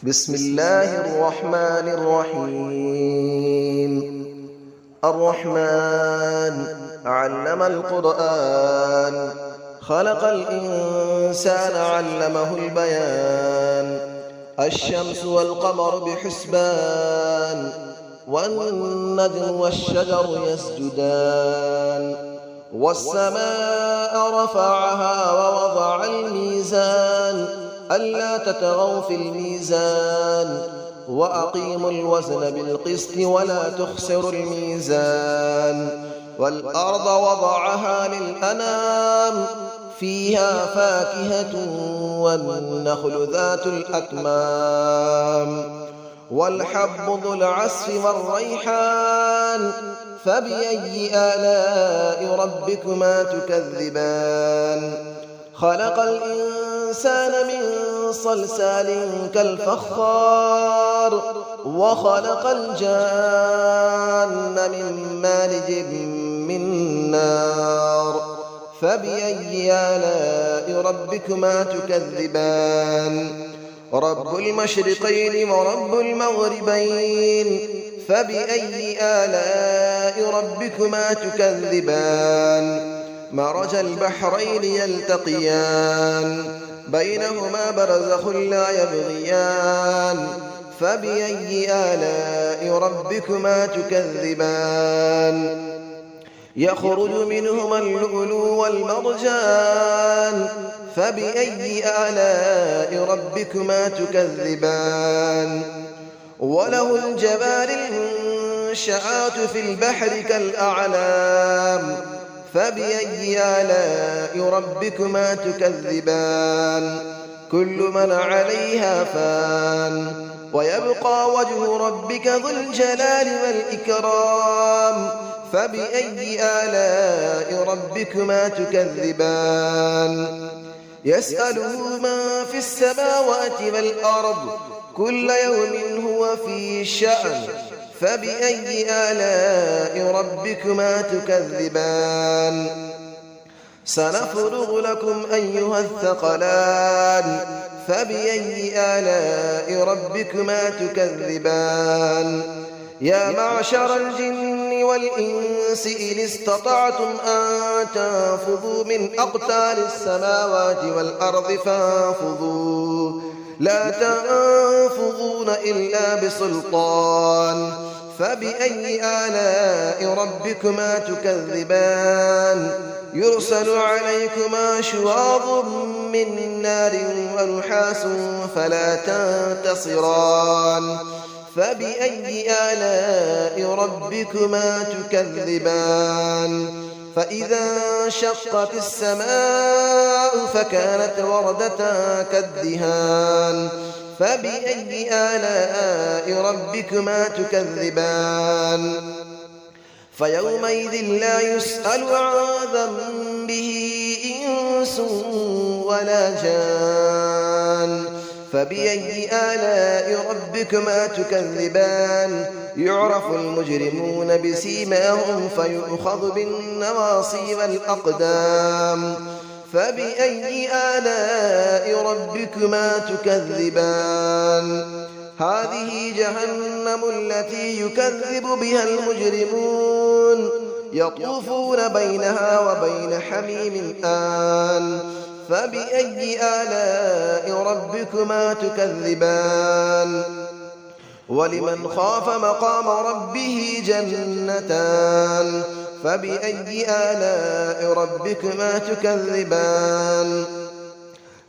بسم الله الرحمن الرحيم. الرحمن علم القرآن، خلق الإنسان علمه البيان. الشمس والقمر بحسبان، والنجم والشجر يسجدان. والسماء رفعها ووضع الميزان، ألا تطغوا في الميزان، وأقيموا الوزن بالقسط ولا تخسروا الميزان. والأرض وضعها للأنام، فيها فاكهة والنخل ذات الأكمام. والحب ذو العصف والريحان، فبأي آلاء ربكما تكذبان. خلق الإنسان من صلصال كالفخار، وخلق الجان من مارج من نار. فبأي آلاء ربكما تكذبان. رب المشرقين ورب المغربين، فبأي آلاء ربكما تكذبان. مرج البحرين يلتقيان، بينهما برزخ لا يبغيان. فبأي آلاء ربكما تكذبان. يخرج منهما اللؤلؤ والمرجان، فبأي آلاء ربكما تكذبان. وله الجوار المنشآت في البحر كالأعلام، فبأي آلاء ربكما تكذبان. كل من عليها فان، ويبقى وجه ربك ذو الجلال والإكرام. فبأي آلاء ربكما تكذبان. يسأله من في السماوات والأرض، كل يوم هو في شأن. فبأي آلاء ربكما تكذبان. سنفرغ لكم أيها الثقلان، فبأي آلاء ربكما تكذبان. يا معشر الجن والإنس إن استطعتم أن تنفذوا من أقطار السماوات والأرض فانفذوا، لا تنفذون إلا بسلطان. فبأي آلاء ربكما تكذبان. يرسل عليكما شواظ من نار ونحاس فلا تنتصران. فبأي آلاء ربكما تكذبان. فإذا انشقت السماء فكانت وردة كالدهان. فبأي آلاء ربكما تكذبان. فيومئذ لا يسأل عن ذنبه إنس ولا جان. فبأي آلاء ربكما تكذبان. يعرف المجرمون بسيماهم فيؤخذ بالنواصي والأقدام. فبأي آلاء ربكما تكذبان. هذه جهنم التي يكذب بها المجرمون، يطوفون بينها وبين حميم آن. فبأي آلاء ربكما تكذبان. ولمن خاف مقام ربه جنتان. فبأي آلاء ربكما تكذبان.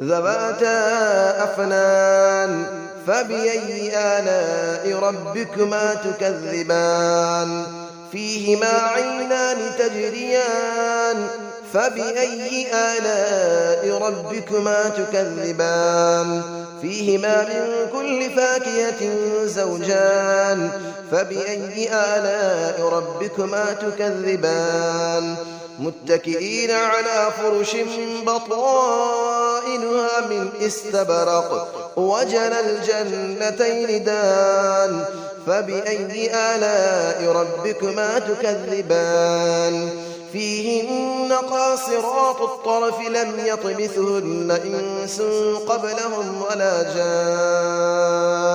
ذواتا أفنان. فبأي آلاء ربكما تكذبان. فيهما عينان تجريان. فبأي آلاء ربكما تكذبان. فيهما من كل فاكهة زوجان. فبأي آلاء ربكما تكذبان. متكئين على فرش بطائنها من استبرق، وجنى الجنتين دان. فبأي آلاء ربكما تكذبان. فيهن قاصرات الطرف لم يطمثهن إنس قبلهم ولا جان.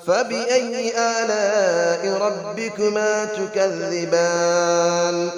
فبأي آلاء ربكما تكذبان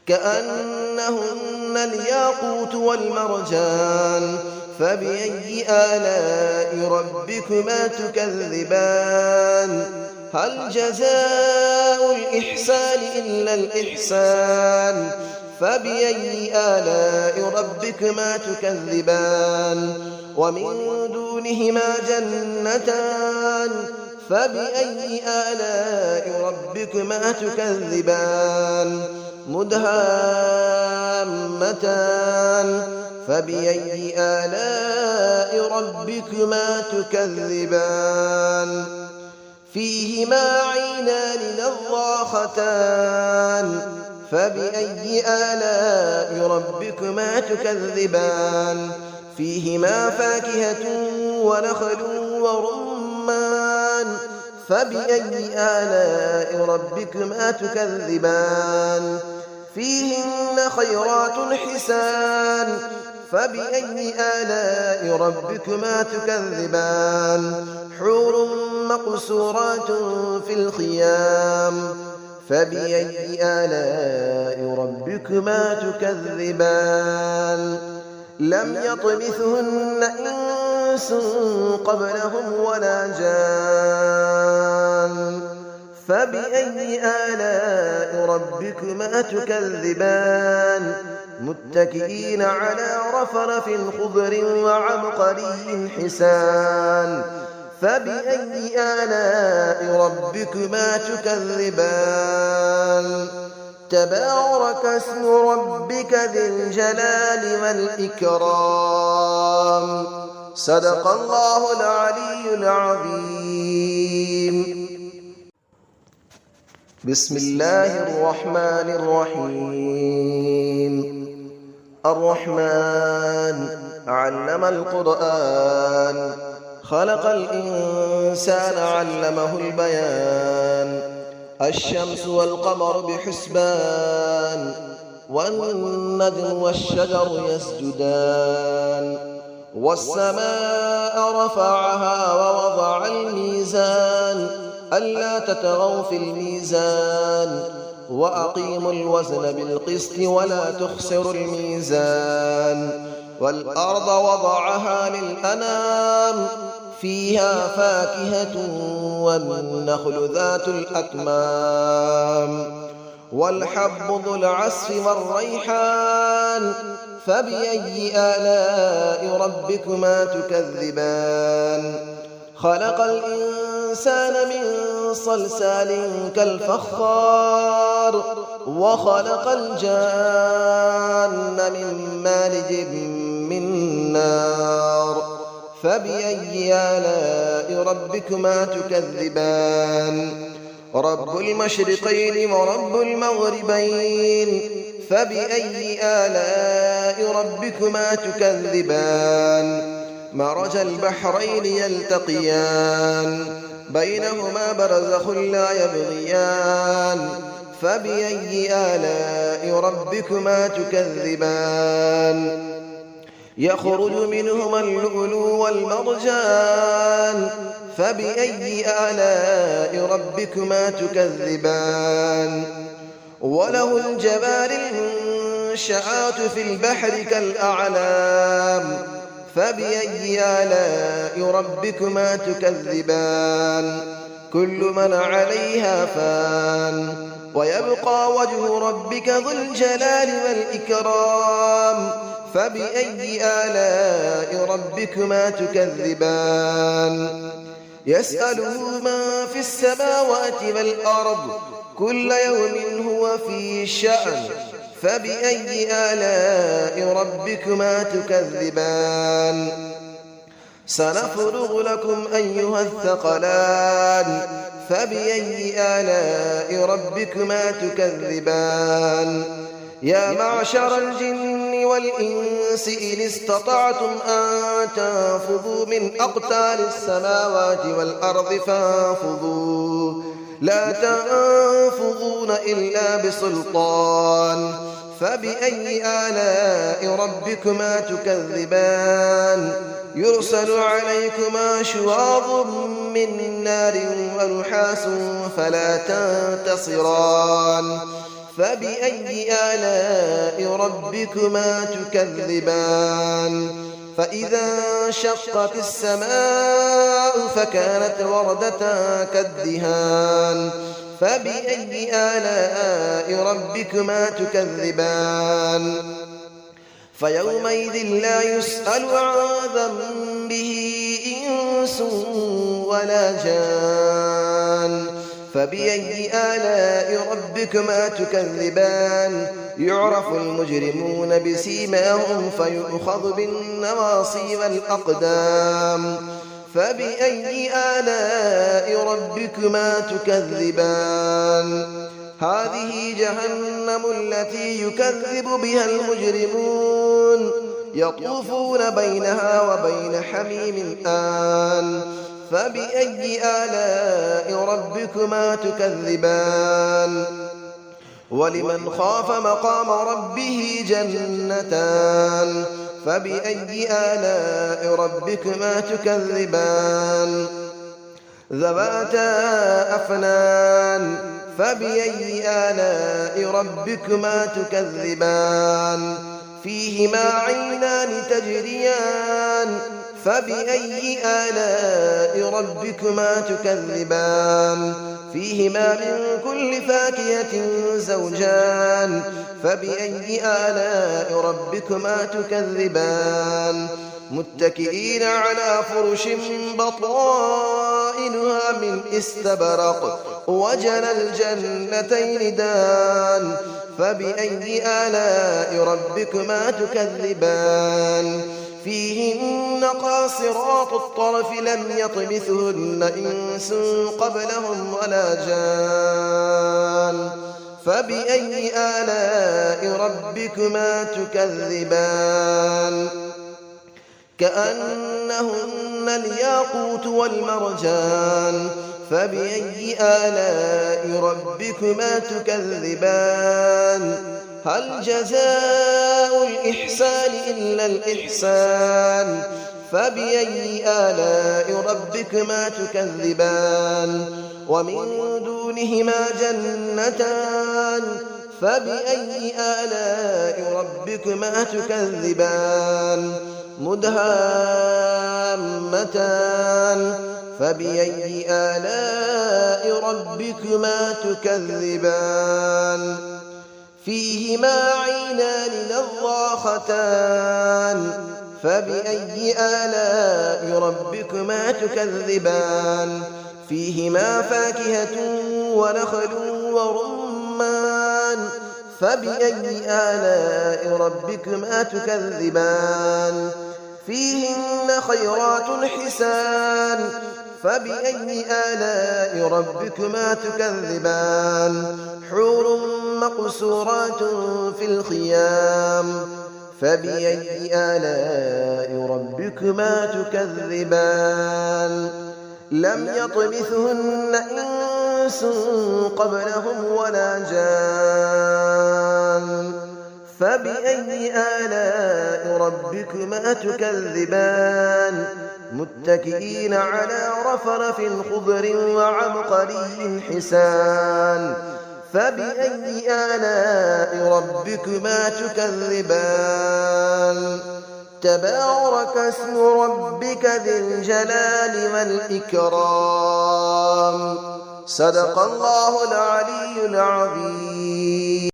كأنهن الياقوت والمرجان فبأي آلاء ربكما تكذبان هل جزاء الإحسان إلا الإحسان فبأي آلاء ربكما تكذبان ومن دونهما جنتان فبأي آلاء ربكما تكذبان مدهامتان فبأي آلاء ربكما تكذبان فيهما عينان نضاختان فبأي آلاء ربكما تكذبان فيهما فاكهة ونخل ورمان فبأي آلاء ربكما تكذبان فيهن خيرات حسان فبأي آلاء ربكما تكذبان حور مقصورات في الخيام فبأي آلاء ربكما تكذبان لم يطمثهن إنس قبلهم ولا جان فبأي آلاء ربكما تكذبان متكئين على رفرف خضر وعبقري حسان فبأي آلاء ربكما تكذبان تبارك اسم ربك ذي الجلال والإكرام صدق الله العلي العظيم بسم الله الرحمن الرحيم الرحمن علم القرآن خلق الإنسان علمه البيان الشمس والقمر بحسبان والنجم والشجر يسجدان والسماء رفعها ووضع الميزان ألا تطغوا في الميزان وأقيموا الوزن بالقسط ولا تخسروا الميزان والأرض وضعها للأنام فيها فاكهة والنخل ذات الأكمام والحب ذو العصف والريحان فبأي آلاء ربكما تكذبان خلق الإنسان من صلصال كالفخار وخلق الجان من مارج من نار فبأي آلاء ربكما تكذبان رب المشرقين ورب المغربين فبأي آلاء ربكما تكذبان مرج البحرين يلتقيان بينهما برزخ لا يبغيان فبأي آلاء ربكما تكذبان يخرج منهما اللؤلؤ والمرجان فبأي آلاء ربكما تكذبان وله الجبال المنشآت في البحر كالأعلام فبأي آلاء ربكما تكذبان كل من عليها فان ويبقى وجه ربك ذو الجلال والإكرام فبأي آلاء ربكما تكذبان يسأله من في السماوات والأرض كل يوم هو في شأن فبأي آلاء ربكما تكذبان سنفرغ لكم أيها الثقلان فبأي آلاء ربكما تكذبان يا معشر الجن والإنس إن استطعتم أن تنفذوا من أقطار السماوات والأرض فانفذوا لا تنفذون إلا بسلطان فبأي آلاء ربكما تكذبان يرسل عليكما شواظ من نار ونحاس فلا تنتصران فبأي آلاء ربكما تكذبان فإذا انشقت السماء فكانت وردة كالدهان فبأي آلاء ربكما تكذبان فيومئذ لا يسأل عن ذنبه إنس ولا جان فبأي آلاء ربكما تكذبان يعرف المجرمون بسيماهم فيؤخذ بالنواصي والأقدام فبأي آلاء ربكما تكذبان هذه جهنم التي يكذب بها المجرمون يطوفون بينها وبين حميم آن فبأي آلاء ربكما تكذبان ولمن خاف مقام ربه جنتان فبأي آلاء ربكما تكذبان ذواتا أفنان فبأي آلاء ربكما تكذبان فيهما عينان تجريان فبأي آلاء ربكما تكذبان فيهما من كل فاكهة زوجان فبأي آلاء ربكما تكذبان متكئين على فرش بطائنها من استبرق وجنى الجنتين دان فبأي آلاء ربكما تكذبان فيهن قاصرات الطرف لم يطمثهن إنس قبلهم ولا جان فبأي آلاء ربكما تكذبان كأنهن الياقوت والمرجان فبأي آلاء ربكما تكذبان هل جزاء الإحسان إلا الإحسان فبأي آلاء ربكما تكذبان ومن دونهما جنتان فبأي آلاء ربكما تكذبان مدهامتان فبأي آلاء ربكما تكذبان فيهما عينان نضاختان فبأي آلاء ربكما تكذبان فيهما فاكهة ونخل ورمان فبأي آلاء ربكما تكذبان فيهن خيرات حسان فبأي آلاء ربكما تكذبان حور مقصورات في الخيام فبأي آلاء ربكما تكذبان لم يطمثهن إنس قبلهم ولا جان فبأي آلاء ربكما تكذبان متكئين على رفرف خضر وعبقري حسان فبأي آلاء ربكما تكذبان تبارك اسم ربك ذي الجلال والإكرام صدق الله العلي العظيم.